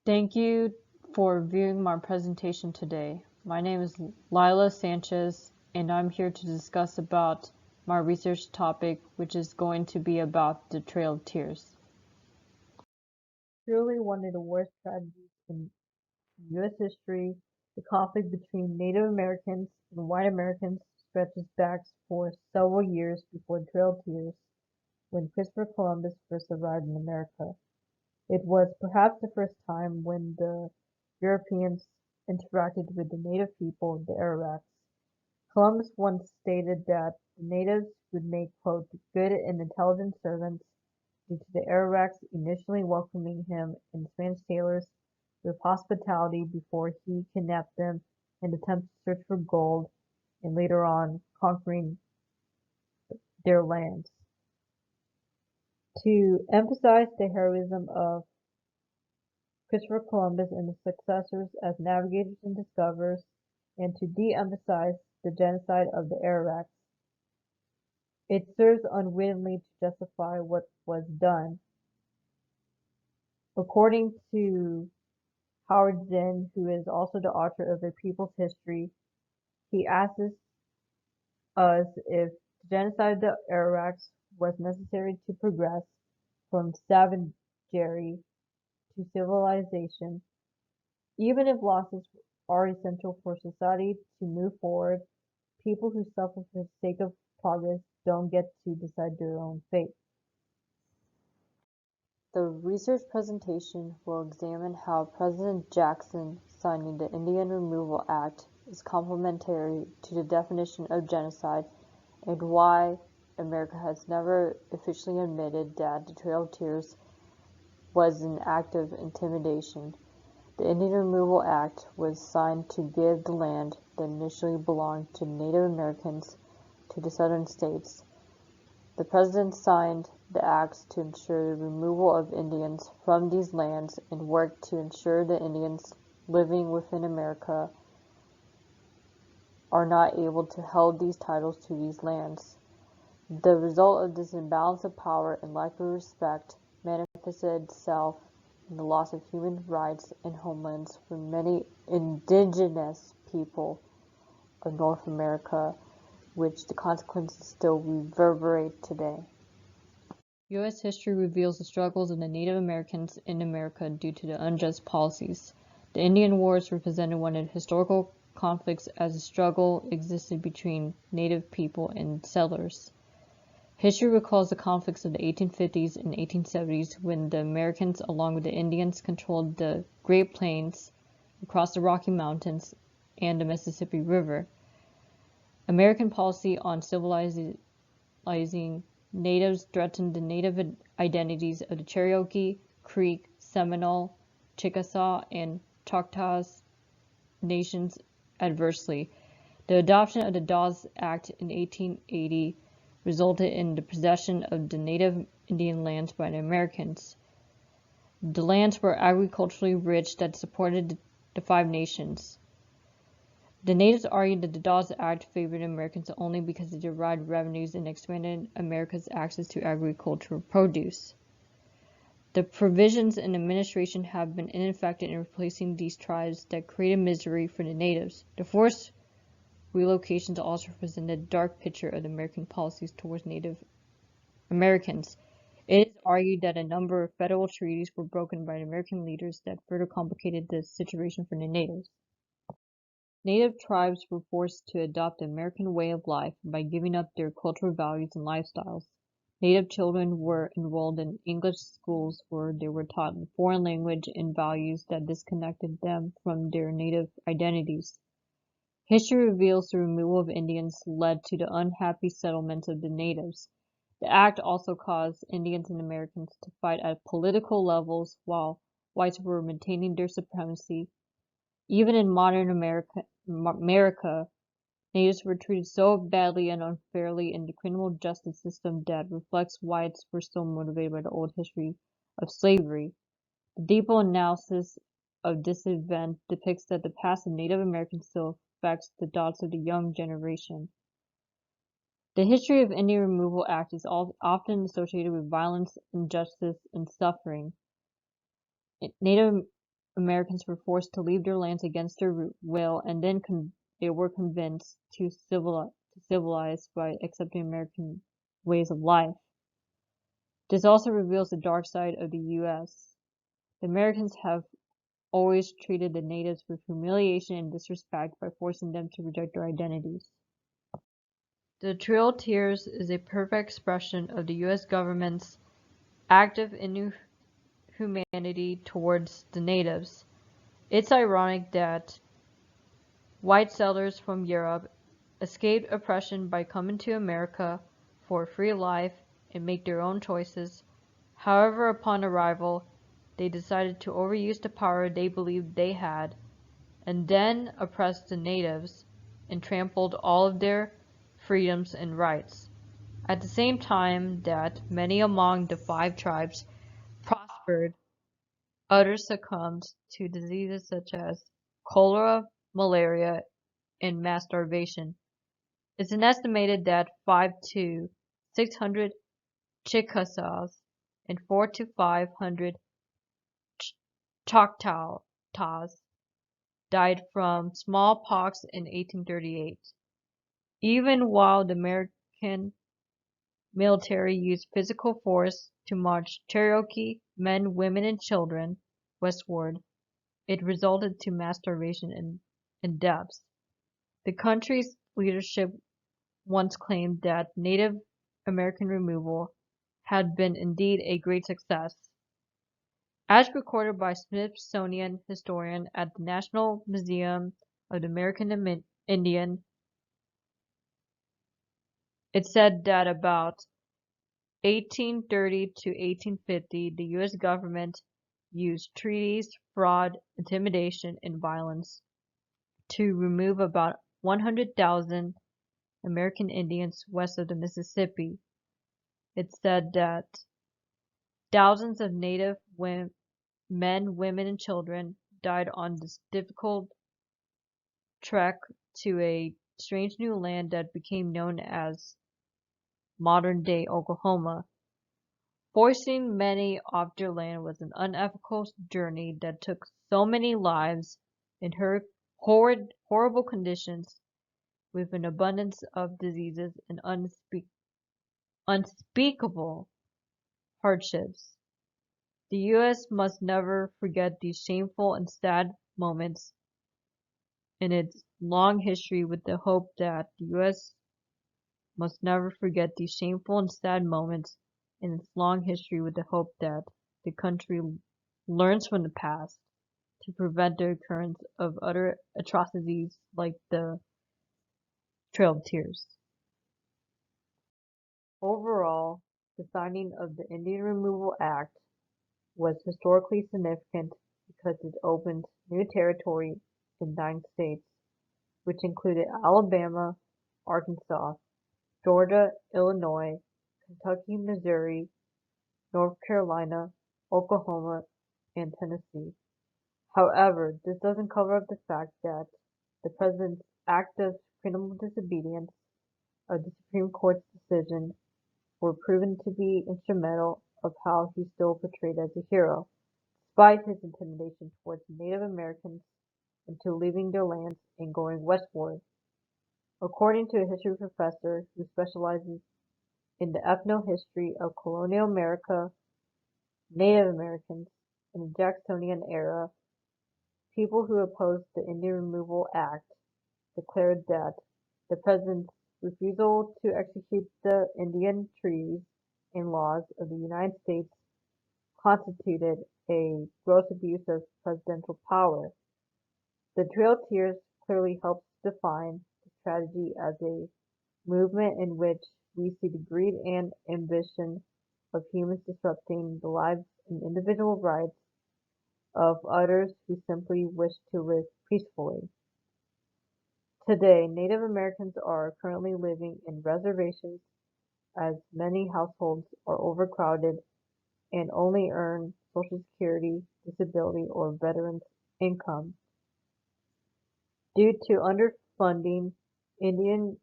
Thank you for viewing my presentation today. My name is Lila Sanchez, and I'm here to discuss about my research topic, which is going to be about the Trail of Tears. Truly one of the worst tragedies in U.S. history, the conflict between Native Americans and white Americans stretches back for several years before the Trail of Tears, when Christopher Columbus first arrived in America. It was perhaps the first time when the Europeans interacted with the native people, the Arawaks. Columbus once stated that the natives would make, quote, good and intelligent servants, due to the Arawaks initially welcoming him and Spanish sailors with hospitality before he kidnapped them and attempted to search for gold, and later on conquering their lands. To emphasize the heroism of Christopher Columbus and his successors as navigators and discoverers, and to de-emphasize the genocide of the Arawaks, it serves unwittingly to justify what was done. According to Howard Zinn, who is also the author of A People's History, he asks us if the genocide of the Arawaks was necessary to progress from savagery to civilization. Even if losses are essential for society to move forward, people who suffer for the sake of progress don't get to decide their own fate. The research presentation will examine how President Jackson signing the Indian Removal Act is complementary to the definition of genocide and why America has never officially admitted that the Trail of Tears was an act of intimidation. The Indian Removal Act was signed to give the land that initially belonged to Native Americans to the southern states. The President signed the acts to ensure the removal of Indians from these lands and worked to ensure the Indians living within America are not able to hold these titles to these lands. The result of this imbalance of power and lack of respect manifested itself in the loss of human rights and homelands for many indigenous people of North America, which the consequences still reverberate today. U.S. history reveals the struggles of the Native Americans in America due to the unjust policies. The Indian Wars represented one of the historical conflicts as a struggle existed between Native people and settlers. History recalls the conflicts of the 1850s and 1870s when the Americans, along with the Indians, controlled the Great Plains across the Rocky Mountains and the Mississippi River. American policy on civilizing natives threatened the native identities of the Cherokee, Creek, Seminole, Chickasaw, and Choctaw nations adversely. The adoption of the Dawes Act in 1880 resulted in the possession of the native Indian lands by the Americans. The lands were agriculturally rich that supported the Five Nations. The natives argued that the Dawes Act favored Americans only because it derived revenues and expanded America's access to agricultural produce. The provisions and administration have been ineffective in replacing these tribes that created misery for the natives. The forced relocations also represent a dark picture of the American policies towards Native Americans. It is argued that a number of federal treaties were broken by American leaders that further complicated the situation for the natives. Native tribes were forced to adopt the American way of life by giving up their cultural values and lifestyles. Native children were enrolled in English schools where they were taught a foreign language and values that disconnected them from their native identities. History reveals the removal of Indians led to the unhappy settlements of the natives. The act also caused Indians and Americans to fight at political levels while whites were maintaining their supremacy. Even in modern America, natives were treated so badly and unfairly in the criminal justice system that reflects whites were still motivated by the old history of slavery. The deeper analysis of this event depicts that the past of Native Americans still affects the thoughts of the young generation. The history of Indian Removal Act is often associated with violence, injustice, and suffering. Native Americans were forced to leave their lands against their will, and then they were convinced to civilize by accepting American ways of life. This also reveals the dark side of the U.S. The Americans have always treated the natives with humiliation and disrespect by forcing them to reject their identities. The Trail of Tears is a perfect expression of the U.S. government's active inhumanity towards the natives. It's ironic that white settlers from Europe escaped oppression by coming to America for a free life and make their own choices. However, upon arrival, they decided to overuse the power they believed they had, and then oppressed the natives and trampled all of their freedoms and rights. At the same time that many among the 5 tribes prospered, others succumbed to diseases such as cholera, malaria, and mass starvation. It's estimated that 5 to 600 Chickasaws and 4 to 500 Choctaws died from smallpox in 1838. Even while the American military used physical force to march Cherokee men, women, and children westward, it resulted to mass starvation and deaths. The country's leadership once claimed that Native American removal had been indeed a great success. As recorded by Smithsonian historian at the National Museum of the American Indian, it said that about 1830 to 1850, the U.S. government used treaties, fraud, intimidation, and violence to remove about 100,000 American Indians west of the Mississippi. It said that thousands of Native men, women, and children died on this difficult trek to a strange new land that became known as modern-day Oklahoma. Forcing many off their land was an unethical journey that took so many lives in horrible conditions with an abundance of diseases and unspeakable hardships. The U.S. must never forget these shameful and sad moments in its long history with the hope that the U.S. must never forget these shameful and sad moments in its long history with the hope that the country learns from the past to prevent the occurrence of other atrocities like the Trail of Tears. Overall, the signing of the Indian Removal Act was historically significant because it opened new territory in 9 states, which included Alabama, Arkansas, Georgia, Illinois, Kentucky, Missouri, North Carolina, Oklahoma, and Tennessee. However, this doesn't cover up the fact that the President's act of criminal disobedience of the Supreme Court's decision were proven to be instrumental of how he's still portrayed as a hero, despite his intimidation towards Native Americans into leaving their lands and going westward. According to a history professor who specializes in the ethno-history of colonial America, Native Americans, in the Jacksonian era, people who opposed the Indian Removal Act declared that the President's refusal to execute the Indian treaties and laws of the United States constituted a gross abuse of presidential power. The Trail of Tears clearly helps define the tragedy as a movement in which we see the greed and ambition of humans disrupting the lives and individual rights of others who simply wish to live peacefully. Today, Native Americans are currently living in reservations as many households are overcrowded and only earn Social Security, disability, or veterans income. Due to underfunding, Indian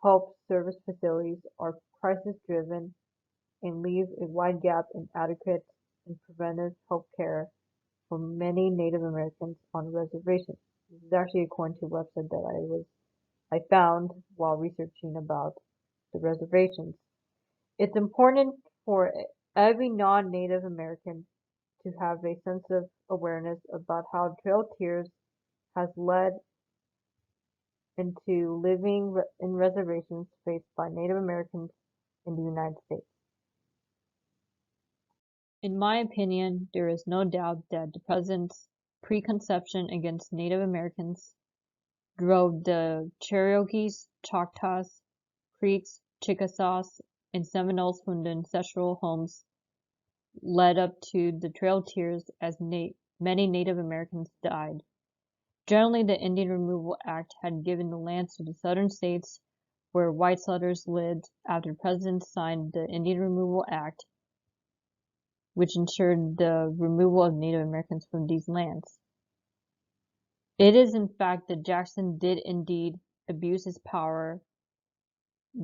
Health Service facilities are crisis-driven and leave a wide gap in adequate and preventive health care for many Native Americans on reservations. This is actually according to a website that I found while researching about the reservations. It's important for every non-Native American to have a sense of awareness about how Trail Tears has led into living in reservations faced by Native Americans in the United States. In my opinion, there is no doubt that the president's preconception against Native Americans drove the Cherokees, Choctaws, Creeks, Chickasaws, and Seminoles from the ancestral homes led up to the Trail Tears as many Native Americans died. Generally, the Indian Removal Act had given the lands to the southern states where white settlers lived after the president signed the Indian Removal Act, which ensured the removal of Native Americans from these lands. It is in fact that Jackson did indeed abuse his power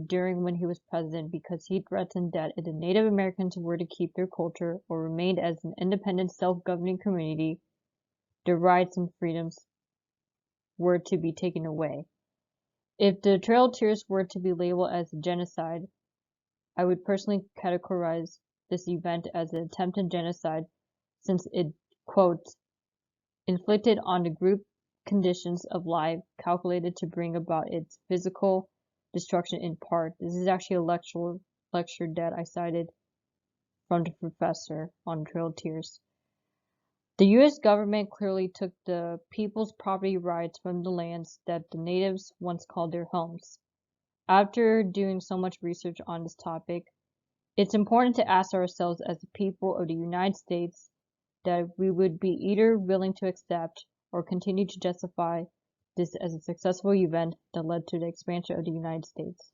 during when he was president because he threatened that if the Native Americans were to keep their culture or remained as an independent self-governing community, their rights and freedoms were to be taken away. If the Trail Tears were to be labeled as a genocide, I would personally categorize this event as an attempted genocide since it, quote, inflicted on the group conditions of life calculated to bring about its physical destruction in part. This is actually a lecture that I cited from the professor on Trail Tears. The U.S. government clearly took the people's property rights from the lands that the natives once called their homes. After doing so much research on this topic, it's important to ask ourselves as the people of the United States that we would be either willing to accept or continue to justify this as a successful event that led to the expansion of the United States.